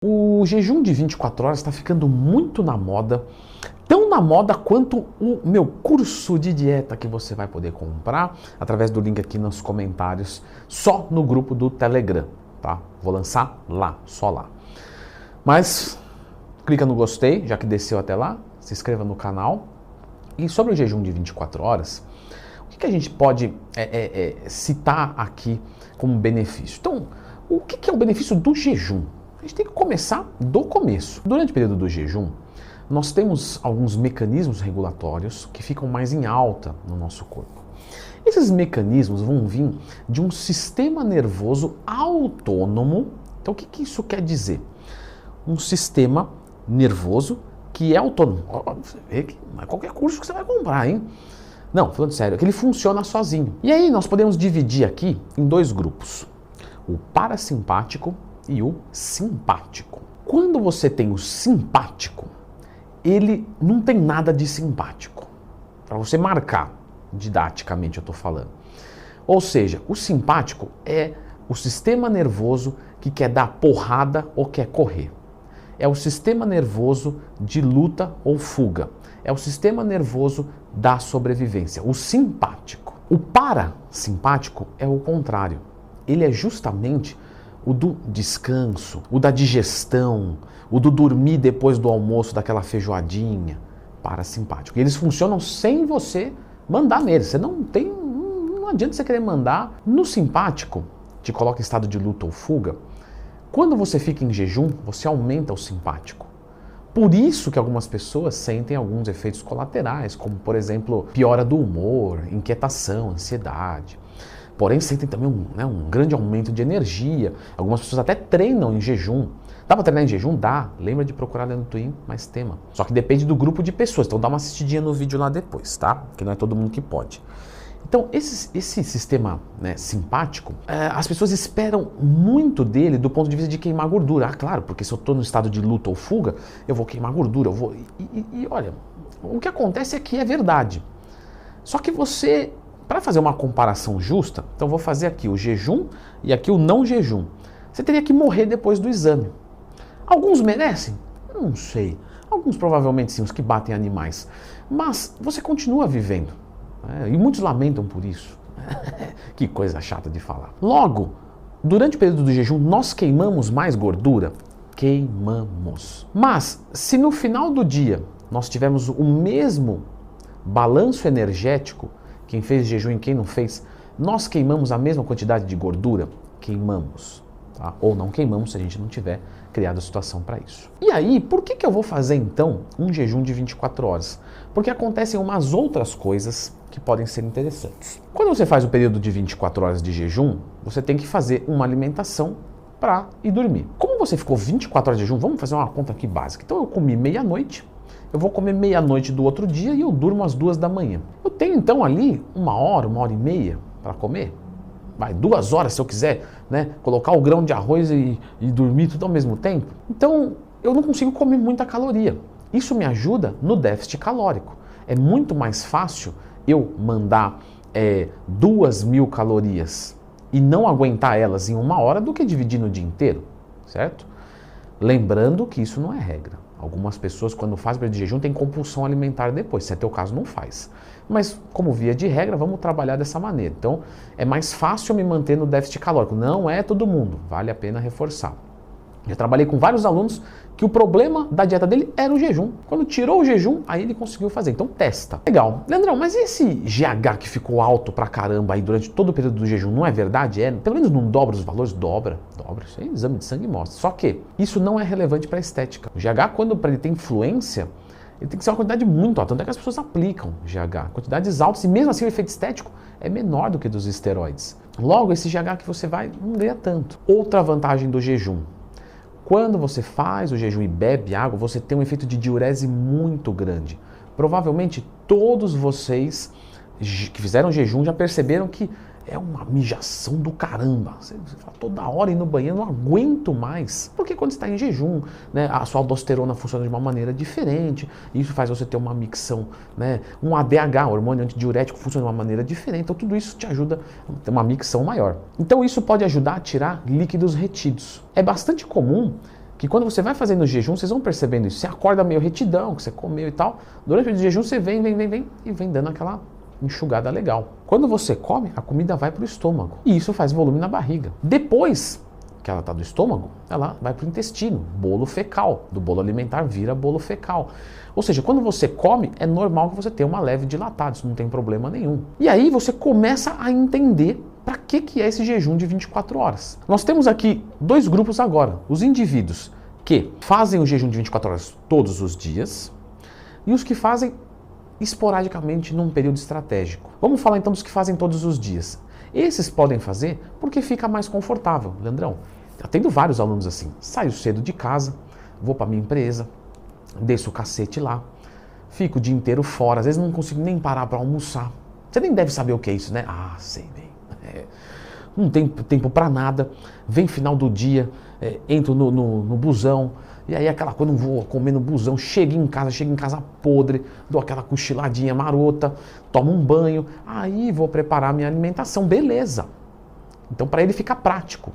O jejum de 24 horas está ficando muito na moda, tão na moda quanto o meu curso de dieta que você vai poder comprar através do link aqui nos comentários, só no grupo do Telegram, tá? Vou lançar lá, só lá. Mas clica no gostei, já que desceu até lá, se inscreva no canal. E sobre o jejum de 24 horas, o que a gente pode citar aqui como benefício? Então, o que é o benefício do jejum? A gente tem que começar do começo. Durante o período do jejum, nós temos alguns mecanismos regulatórios que ficam mais em alta no nosso corpo. Esses mecanismos vão vir de um sistema nervoso autônomo. Então, o que isso quer dizer? Um sistema nervoso que é autônomo. Você vê que não é qualquer curso que você vai comprar, hein? Não, falando sério, é que ele funciona sozinho. E aí nós podemos dividir aqui em dois grupos: o parasimpático e o simpático. Quando você tem o simpático, ele não tem nada de simpático. Para você marcar, didaticamente eu estou falando. Ou seja, o simpático é o sistema nervoso que quer dar porrada ou quer correr. É o sistema nervoso de luta ou fuga. É o sistema nervoso da sobrevivência, o simpático. O parasimpático é o contrário. Ele é justamente o do descanso, o da digestão, o do dormir depois do almoço, daquela feijoadinha. Parasimpático. E eles funcionam sem você mandar neles. Você não adianta você querer mandar. No simpático, te coloca em estado de luta ou fuga. Quando você fica em jejum, você aumenta o simpático. Por isso que algumas pessoas sentem alguns efeitos colaterais, como, por exemplo, piora do humor, inquietação, ansiedade. Porém, sentem também um grande aumento de energia. Algumas pessoas até treinam em jejum. Dá pra treinar em jejum? Dá. Lembra de procurar lá no Twin, mais tema. Só que depende do grupo de pessoas. Então dá uma assistidinha no vídeo lá depois, tá? Porque não é todo mundo que pode. Então, esse sistema simpático, as pessoas esperam muito dele do ponto de vista de queimar gordura. Ah, claro, porque se eu estou no estado de luta ou fuga, eu vou queimar gordura. E olha, o que acontece é que é verdade. Só que você, para fazer uma comparação justa, então vou fazer aqui o jejum e aqui o não jejum. Você teria que morrer depois do exame. Alguns merecem? Não sei. Alguns provavelmente sim, os que batem animais. Mas você continua vivendo. E muitos lamentam por isso. Que coisa chata de falar. Logo, durante o período do jejum, nós queimamos mais gordura? Queimamos. Mas, se no final do dia nós tivermos o mesmo balanço energético, quem fez jejum e quem não fez, nós queimamos a mesma quantidade de gordura? Queimamos. Tá? Ou não queimamos se a gente não tiver criado a situação para isso. E aí, por que eu vou fazer então um jejum de 24 horas? Porque acontecem umas outras coisas que podem ser interessantes. Quando você faz o período de 24 horas de jejum, você tem que fazer uma alimentação para ir dormir. Como você ficou 24 horas de jejum, vamos fazer uma conta aqui básica. Então eu comi meia-noite, eu vou comer meia-noite do outro dia e eu durmo às 2 da manhã. Eu tenho então ali uma hora e meia para comer. Vai, 2 horas se eu quiser, né? Colocar o grão de arroz e dormir tudo ao mesmo tempo. Então eu não consigo comer muita caloria. Isso me ajuda no déficit calórico. É muito mais fácil eu mandar 2.000 calorias e não aguentar elas em 1 hora do que dividir no dia inteiro, certo? Lembrando que isso não é regra. Algumas pessoas, quando fazem período de jejum, têm compulsão alimentar depois. Se é teu caso, não faz. Mas, como via de regra, vamos trabalhar dessa maneira. Então, é mais fácil me manter no déficit calórico. Não é todo mundo. Vale a pena reforçar. Eu trabalhei com vários alunos que o problema da dieta dele era o jejum. Quando tirou o jejum, aí ele conseguiu fazer. Então testa. Legal. Leandrão, mas e esse GH que ficou alto pra caramba aí durante todo o período do jejum, não é verdade? Pelo menos não dobra os valores? Dobra. Isso aí, exame de sangue mostra. Só que isso não é relevante para estética. O GH, quando para ele ter influência, ele tem que ser uma quantidade muito alta. Tanto é que as pessoas aplicam GH. Quantidades altas, e mesmo assim o efeito estético é menor do que dos esteroides. Logo, esse GH que você vai, não ganha tanto. Outra vantagem do jejum. Quando você faz o jejum e bebe água, você tem um efeito de diurese muito grande. Provavelmente todos vocês que fizeram jejum já perceberam que é uma mijação do caramba. Você fala toda hora ir no banheiro, não aguento mais. Porque quando você está em jejum, né, a sua aldosterona funciona de uma maneira diferente. Isso faz você ter uma micção, né, um ADH, hormônio antidiurético, funciona de uma maneira diferente. Então tudo isso te ajuda a ter uma micção maior. Então isso pode ajudar a tirar líquidos retidos. É bastante comum que quando você vai fazendo o jejum, vocês vão percebendo isso. Você acorda meio retidão, que você comeu e tal. Durante o jejum você vem e vem dando aquela enxugada legal. Quando você come, a comida vai para o estômago. E isso faz volume na barriga. Depois que ela está do estômago, ela vai para o intestino. Bolo fecal. Do bolo alimentar vira bolo fecal. Ou seja, quando você come, é normal que você tenha uma leve dilatada. Isso não tem problema nenhum. E aí você começa a entender para que é esse jejum de 24 horas. Nós temos aqui dois grupos agora. Os indivíduos que fazem o jejum de 24 horas todos os dias e os que fazem esporadicamente num período estratégico. Vamos falar então dos que fazem todos os dias. Esses podem fazer porque fica mais confortável. Leandrão, eu tenho vários alunos assim. Saio cedo de casa, vou para minha empresa, desço o cacete lá, fico o dia inteiro fora, às vezes não consigo nem parar para almoçar. Você nem deve saber o que é isso, né? Ah, sei bem. Não tem tempo para nada, vem final do dia, entro no busão, e aí aquela coisa, não vou comer no busão, chego em casa podre, dou aquela cochiladinha marota, tomo um banho, aí vou preparar minha alimentação, beleza. Então para ele fica prático.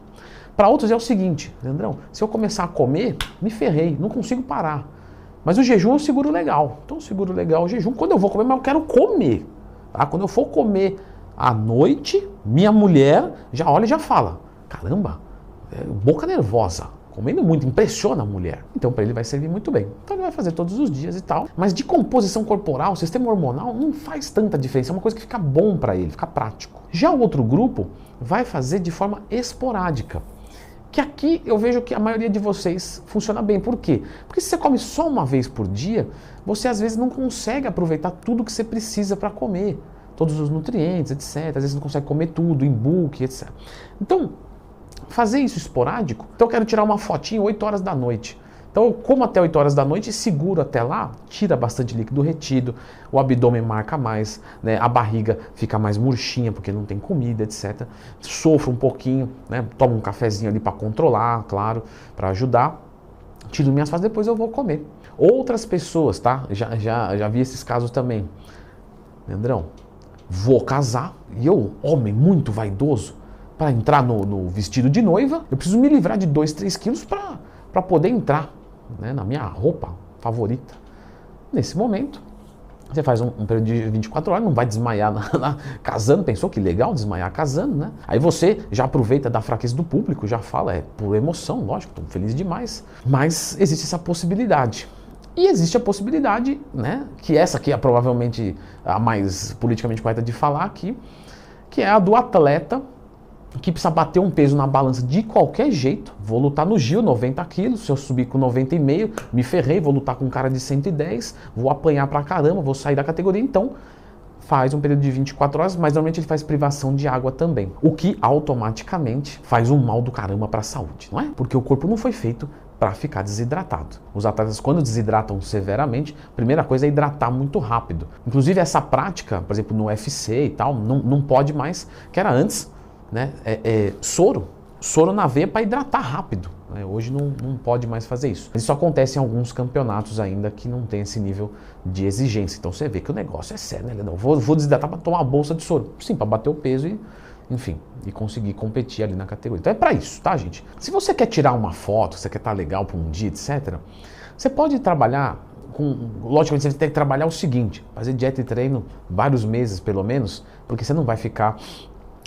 Para outros é o seguinte, Leandrão, se eu começar a comer, me ferrei, não consigo parar. Mas o jejum eu seguro legal, então eu seguro legal o jejum quando eu vou comer, mas eu quero comer. Tá? Quando eu for comer à noite, minha mulher já olha e já fala, caramba, boca nervosa, comendo muito, impressiona a mulher. Então para ele vai servir muito bem. Então ele vai fazer todos os dias e tal. Mas de composição corporal, sistema hormonal, não faz tanta diferença. É uma coisa que fica bom para ele, fica prático. Já o outro grupo vai fazer de forma esporádica. Que aqui eu vejo que a maioria de vocês funciona bem. Por quê? Porque se você come só uma vez por dia, você às vezes não consegue aproveitar tudo que você precisa para comer. Todos os nutrientes, etc. Às vezes não consegue comer tudo, em bulk, etc. Então, fazer isso esporádico, então eu quero tirar uma fotinha 8 horas da noite. Então eu como até 8 horas da noite e seguro até lá, tira bastante líquido retido, o abdômen marca mais, né, a barriga fica mais murchinha porque não tem comida, etc. Sofro um pouquinho, né, tomo um cafezinho ali para controlar, claro, para ajudar. Tiro minhas fases, depois eu vou comer. Outras pessoas, tá? Já vi esses casos também. Leandrão, vou casar e eu, homem muito vaidoso, para entrar no vestido de noiva, eu preciso me livrar de 2, 3 quilos para poder entrar, né, na minha roupa favorita. Nesse momento, você faz um período de 24 horas, não vai desmaiar casando, pensou que legal desmaiar casando, né? Aí você já aproveita da fraqueza do público, já fala, é por emoção, lógico, estou feliz demais. Mas existe essa possibilidade. E existe a possibilidade, né, que essa aqui é provavelmente a mais politicamente correta de falar aqui, que é a do atleta que precisa bater um peso na balança de qualquer jeito. Vou lutar no Gil, 90 quilos, se eu subir com 90,5, me ferrei, vou lutar com um cara de 110, vou apanhar pra caramba, vou sair da categoria, então faz um período de 24 horas, mas normalmente ele faz privação de água também, o que automaticamente faz um mal do caramba para a saúde, não é? Porque o corpo não foi feito para ficar desidratado. Os atletas, quando desidratam severamente, a primeira coisa é hidratar muito rápido. Inclusive essa prática, por exemplo, no UFC e tal, não pode mais, que era antes, né? Soro na veia para hidratar rápido. Né? Hoje não pode mais fazer isso. Isso acontece em alguns campeonatos ainda que não tem esse nível de exigência. Então você vê que o negócio é sério, né, Leandrão? Vou desidratar para tomar uma bolsa de soro. Sim, para bater o peso e, enfim, e conseguir competir ali na categoria. Então é para isso, tá, gente? Se você quer tirar uma foto, você quer estar legal para um dia, etc., você pode trabalhar logicamente você tem que trabalhar o seguinte, fazer dieta e treino vários meses pelo menos, porque você não vai ficar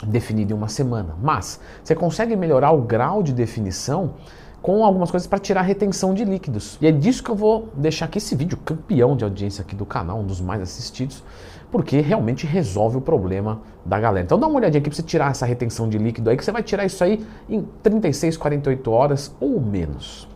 definido em uma semana, mas você consegue melhorar o grau de definição com algumas coisas para tirar a retenção de líquidos. E é disso que eu vou deixar aqui esse vídeo campeão de audiência aqui do canal, um dos mais assistidos, porque realmente resolve o problema da galera. Então dá uma olhadinha aqui para você tirar essa retenção de líquido aí, que você vai tirar isso aí em 36, 48 horas ou menos.